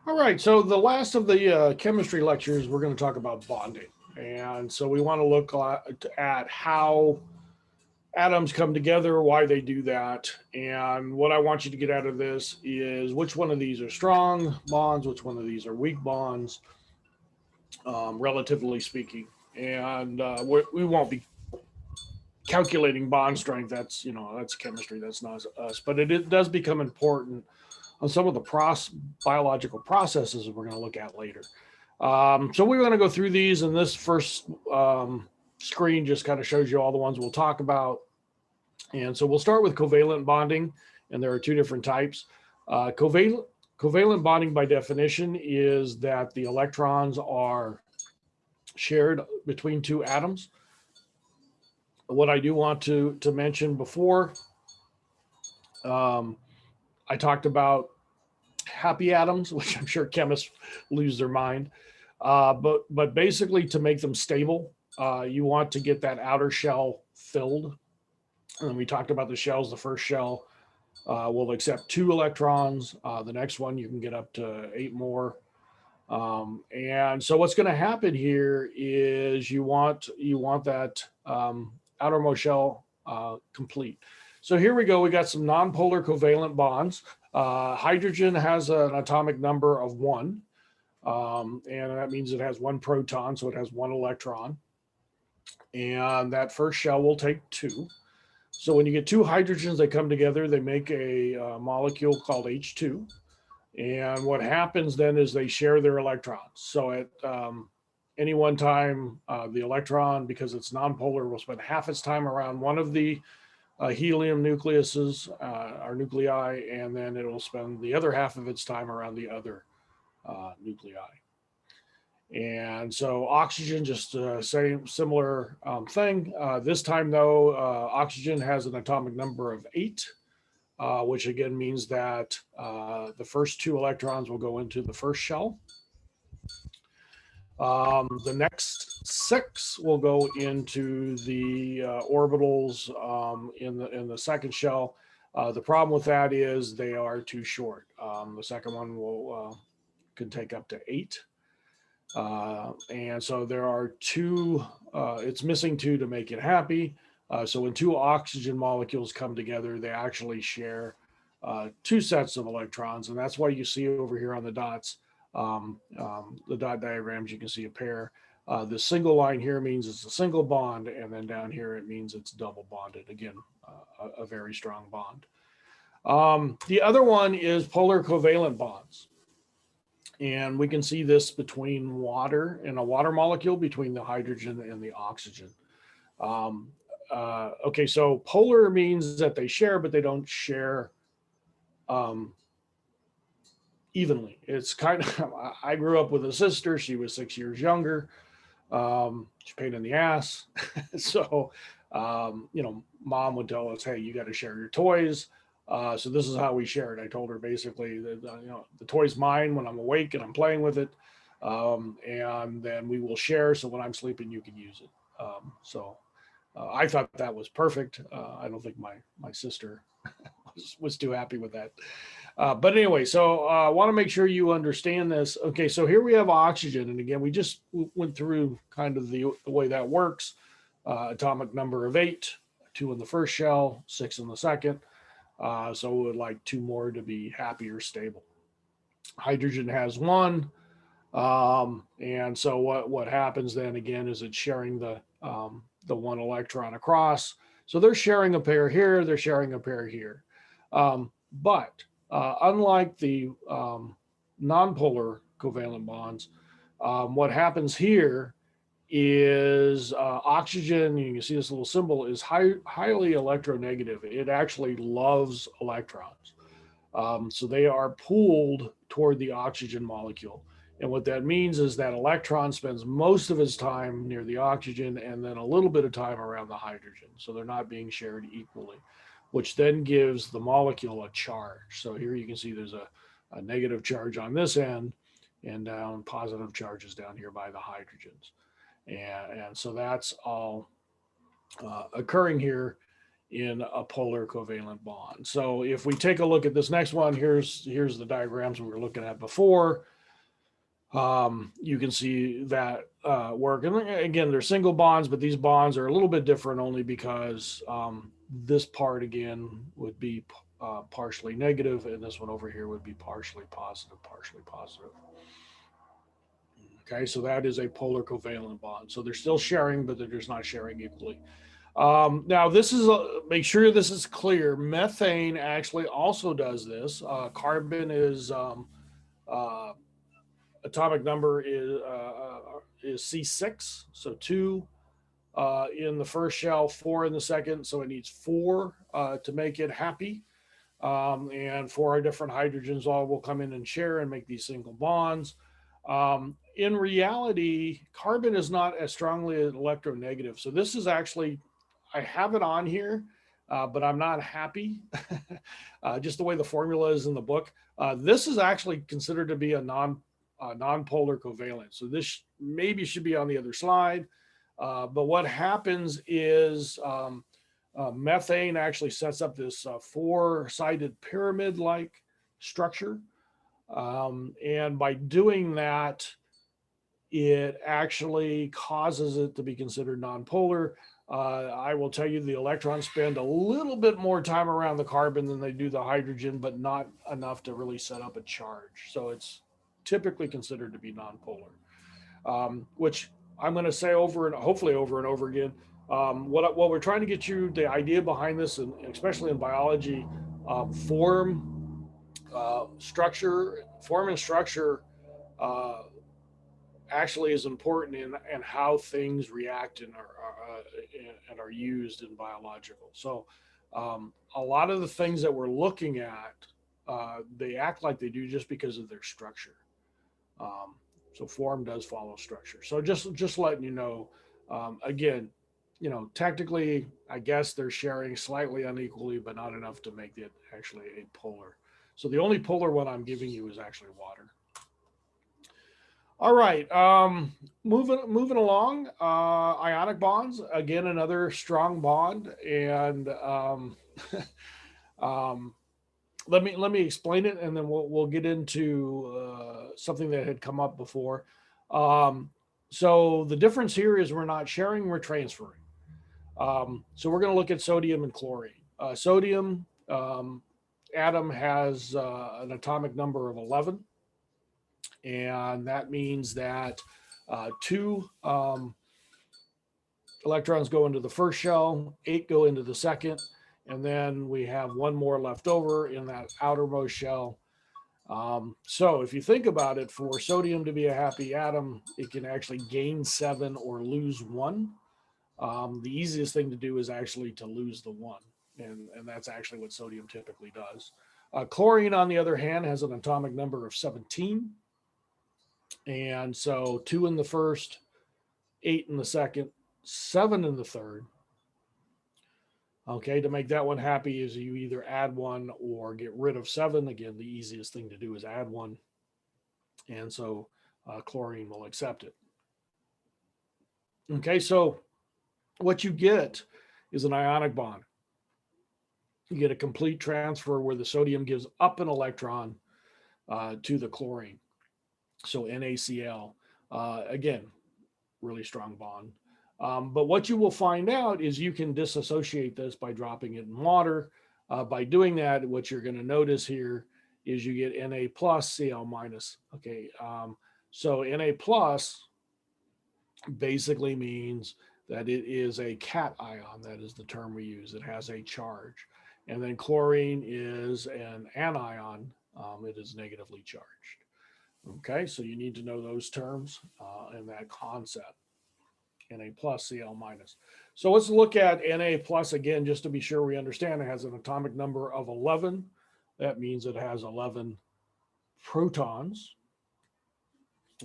All right, so the last of the chemistry lectures, we're going to talk about bonding. And so we want to look at how atoms come together, why they do that. And what I want you to get out of this is which one of these are strong bonds, which one of these are weak bonds, relatively speaking. And we won't be calculating bond strength. That's chemistry. That's not us. But it does become important on some of the biological processes we're going to look at later. So we're going to go through these, and this first screen just kind of shows you all the ones we'll talk about. And so we'll start with covalent bonding, and there are two different types. Covalent bonding, by definition, is that the electrons are shared between two atoms. What I do want to mention before, I talked about happy atoms, which I'm sure chemists lose their mind. But basically, to make them stable, you want to get that outer shell filled. And we talked about the shells. The first shell will accept 2 electrons. The next one you can get up to 8 more. And so what's going to happen here is you want that outermost shell complete. So here we go. We got some nonpolar covalent bonds. Hydrogen has an atomic number of 1. And that means it has 1 proton, so it has 1 electron. And that first shell will take 2. So when you get 2 hydrogens, they come together, they make a molecule called H2. And what happens then is they share their electrons. So at any one time, the electron, because it's nonpolar, will spend half its time around one of the helium nucleuses or nuclei, and then it will spend the other half of its time around the other nuclei. And so oxygen, just same similar thing. This time though, oxygen has an atomic number of 8, which again means that the first 2 electrons will go into the first shell. The next 6 will go into the orbitals in the second shell. The problem with that is they are too short. The second one can take up to 8. And so there are 2, it's missing 2 to make it happy. So when 2 oxygen molecules come together, they actually share 2 sets of electrons. And that's why you see over here on the dots, the dot diagrams, you can see a pair. The single line here means it's a single bond, and then down here it means it's double bonded. Again, a very strong bond. The other one is polar covalent bonds. And we can see this between water and a water molecule, between the hydrogen and the oxygen. Okay, so polar means that they share, but they don't share evenly. It's kind of, I grew up with a sister. She was 6 years younger. She's a pain in the ass. So, mom would tell us, hey, you got to share your toys. So this is how we share it. I told her basically that, the toy's mine when I'm awake and I'm playing with it. And then we will share. So when I'm sleeping, you can use it. I thought that was perfect. I don't think my sister was too happy with that. But anyway, so I want to make sure you understand this. Okay, so here we have oxygen. And again, we just went through kind of the way that works. Atomic number of 8, 2 in the first shell, 6 in the second. So we would like 2 more to be happy or stable. Hydrogen has 1. And so what happens then again is it's sharing the 1 electron across. So they're sharing a pair here, they're sharing a pair here. But unlike the nonpolar covalent bonds, what happens here is oxygen, you can see this little symbol, is highly electronegative. It actually loves electrons. So they are pulled toward the oxygen molecule. And what that means is that electron spends most of its time near the oxygen and then a little bit of time around the hydrogen. So they're not being shared equally, which then gives the molecule a charge. So here you can see there's a negative charge on this end and down positive charges down here by the hydrogens. And so that's all occurring here in a polar covalent bond. So if we take a look at this next one, here's the diagrams we were looking at before. You can see that work. And again, they're single bonds, but these bonds are a little bit different only because this part again would be partially negative, and this one over here would be partially positive, partially positive. Okay, so that is a polar covalent bond. So they're still sharing, but they're just not sharing equally. Now, this is make sure this is clear. Methane actually also does this. Carbon is atomic number is C6, so 2 in the first shell, 4 in the second. So it needs 4 to make it happy. And 4 different hydrogens all will come in and share and make these single bonds. In reality, carbon is not as strongly electronegative. So this is actually, I have it on here, but I'm not happy. Just the way the formula is in the book. This is actually considered to be a non-polar covalent. So this maybe should be on the other slide. But what happens is methane actually sets up this 4-sided pyramid-like structure. And by doing that, it actually causes it to be considered nonpolar. I will tell you the electrons spend a little bit more time around the carbon than they do the hydrogen, but not enough to really set up a charge. So it's typically considered to be nonpolar, which I'm going to say over and hopefully over and over again. What we're trying to get you, the idea behind this, and especially in biology, form and structure actually is important in how things react and are used in biological. So a lot of the things that we're looking at, they act like they do just because of their structure. So form does follow structure. So just letting you know, again, technically, I guess they're sharing slightly unequally, but not enough to make it actually a polar. So the only polar one I'm giving you is actually water. All right, moving along. Ionic bonds, again, another strong bond, and let me explain it, and then we'll get into something that had come up before. So the difference here is we're not sharing, we're transferring. So we're going to look at sodium and chlorine. Sodium atom has an atomic number of 11. And that means that 2 electrons go into the first shell, 8 go into the second, and then we have 1 more left over in that outermost shell. So if you think about it, for sodium to be a happy atom, it can actually gain 7 or lose 1. The easiest thing to do is actually to lose the 1, and that's actually what sodium typically does. Chlorine, on the other hand, has an atomic number of 17. And so 2 in the first, 8 in the second, 7 in the third. Okay, to make that one happy is you either add 1 or get rid of 7. Again, the easiest thing to do is add 1. And so chlorine will accept it. Okay, so what you get is an ionic bond. You get a complete transfer where the sodium gives up an electron to the chlorine. So NaCl, again, really strong bond. But what you will find out is you can disassociate this by dropping it in water. By doing that, what you're going to notice here is you get Na plus Cl minus. Okay, so Na plus basically means that it is a cation. That is the term we use. It has a charge. And then chlorine is an anion. It is negatively charged. Okay, so you need to know those terms and that concept. Na plus Cl minus. So let's look at Na plus again, just to be sure we understand. It has an atomic number of 11. That means it has 11 protons.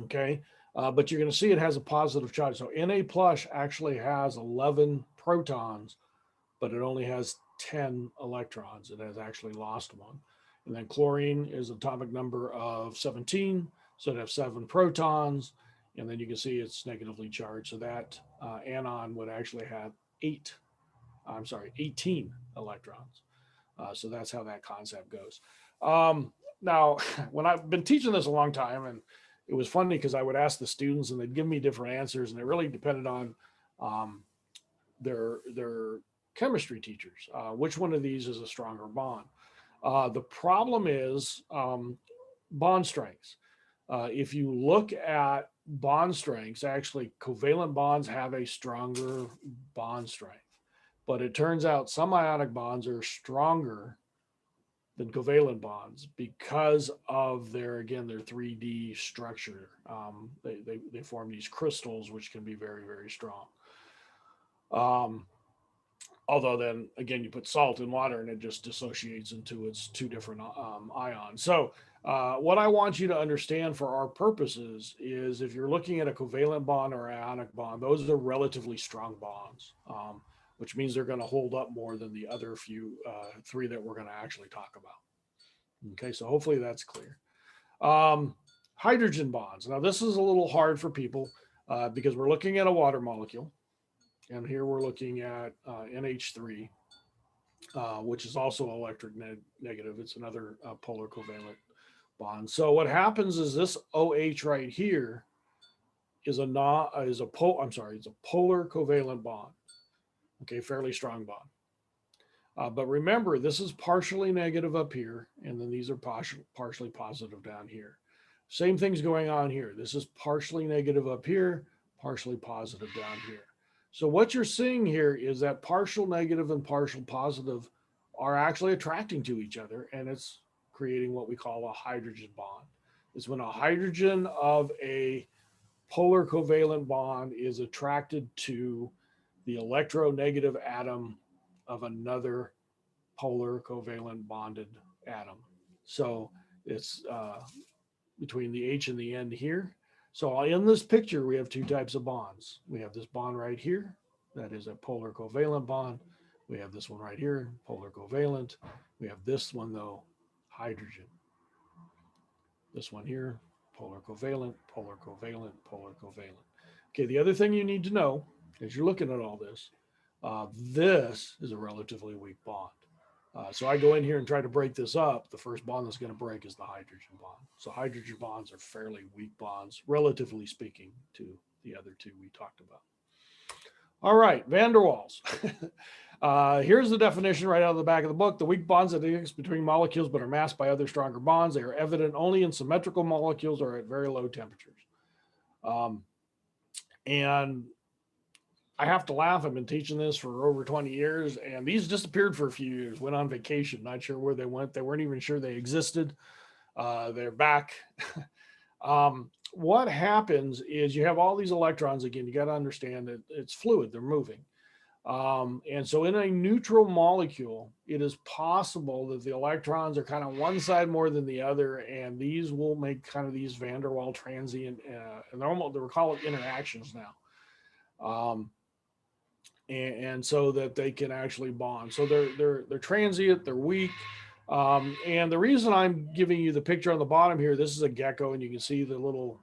Okay, but you're going to see it has a positive charge. So Na plus actually has 11 protons, but it only has 10 electrons. It has actually lost 1. And then chlorine is atomic number of 17. So it has 7 protons. And then you can see it's negatively charged. So that anion would actually have 18 electrons. So that's how that concept goes. Now, when I've been teaching this a long time, and it was funny because I would ask the students and they'd give me different answers, and it really depended on um, their chemistry teachers. Which one of these is a stronger bond? The problem is bond strengths. If you look at bond strengths, actually covalent bonds have a stronger bond strength, but it turns out some ionic bonds are stronger than covalent bonds because of their, again, their 3D structure. They form these crystals, which can be very, very strong. Although then again, you put salt in water and it just dissociates into its two different ions. So what I want you to understand for our purposes is if you're looking at a covalent bond or ionic bond, those are relatively strong bonds, which means they're going to hold up more than the other few three that we're going to actually talk about. Okay, so hopefully that's clear. Hydrogen bonds. Now this is a little hard for people because we're looking at a water molecule. And here we're looking at NH3, which is also electric negative. It's another polar covalent bond. So what happens is this OH right here is a polar covalent bond. Okay, fairly strong bond. But remember, this is partially negative up here, and then these are partially positive down here. Same thing's going on here. This is partially negative up here, partially positive down here. So what you're seeing here is that partial negative and partial positive are actually attracting to each other, and it's creating what we call a hydrogen bond. It's when a hydrogen of a polar covalent bond is attracted to the electronegative atom of another polar covalent bonded atom. So it's between the H and the N here. So in this picture, we have two types of bonds. We have this bond right here, that is a polar covalent bond. We have this one right here, polar covalent. We have this one though, hydrogen. This one here, polar covalent, polar covalent, polar covalent. Okay, the other thing you need to know as you're looking at all this, this is a relatively weak bond. So I go in here and try to break this up. The first bond that's going to break is the hydrogen bond. So hydrogen bonds are fairly weak bonds, relatively speaking, to the other two we talked about. All right, van der Waals. Here's the definition right out of the back of the book. The weak bonds that exist between molecules but are masked by other stronger bonds. They are evident only in symmetrical molecules or at very low temperatures. And I have to laugh. I've been teaching this for over 20 years, and these disappeared for a few years, went on vacation, not sure where they went. They weren't even sure they existed. They're back. What happens is you have all these electrons. Again, you got to understand that it's fluid, they're moving. And so in a neutral molecule, it is possible that the electrons are kind of one side more than the other, and these will make kind of these van der Waals transient, and they're called interactions now. And so that they can actually bond. So they're transient, they're weak. And the reason I'm giving you the picture on the bottom here, this is a gecko, and you can see the little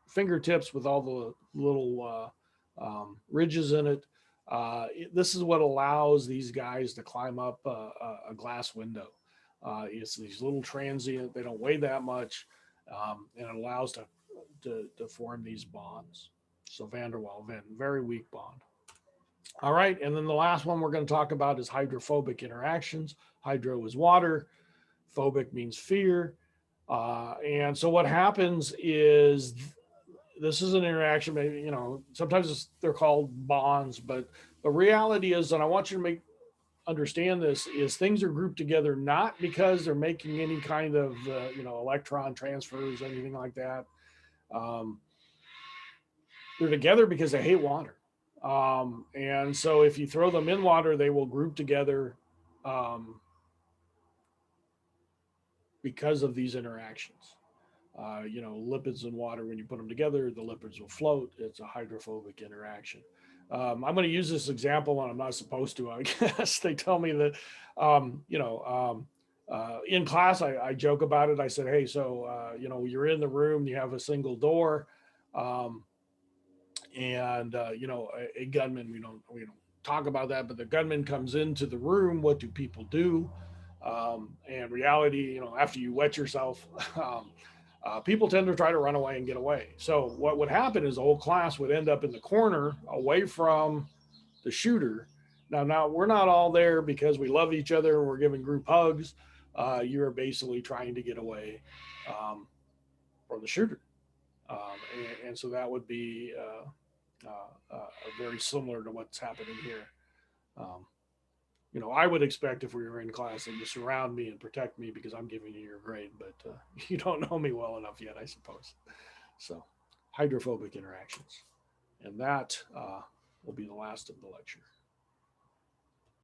fingertips with all the little ridges in it. This is what allows these guys to climb up a glass window. It's these little transient, they don't weigh that much, and it allows to form these bonds. So van der Waals, very weak bond. All right, and then the last one we're going to talk about is hydrophobic interactions. Hydro is water, phobic means fear. And so what happens is this is an interaction, maybe, you know, sometimes they're called bonds, but the reality is, and I want you to understand this, is things are grouped together not because they're making any kind of, electron transfers, anything like that. They're together because they hate water. And so if you throw them in water, they will group together because of these interactions. Lipids and water, when you put them together, the lipids will float. It's a hydrophobic interaction. I'm going to use this example, and I'm not supposed to, I guess. They tell me that, in class, I joke about it. I said, hey, so, you're in the room, you have a single door. A gunman, we don't talk about that, but the gunman comes into the room. What do people do? And reality, after you wet yourself, people tend to try to run away and get away. So what would happen is the whole class would end up in the corner away from the shooter. Now we're not all there because we love each other and we're giving group hugs. You're basically trying to get away from the shooter. And so that would be very similar to what's happening here. Um, I would expect if we were in class that you surround me and protect me because I'm giving you your grade, but you don't know me well enough yet, I suppose. So, hydrophobic interactions. And that will be the last of the lecture.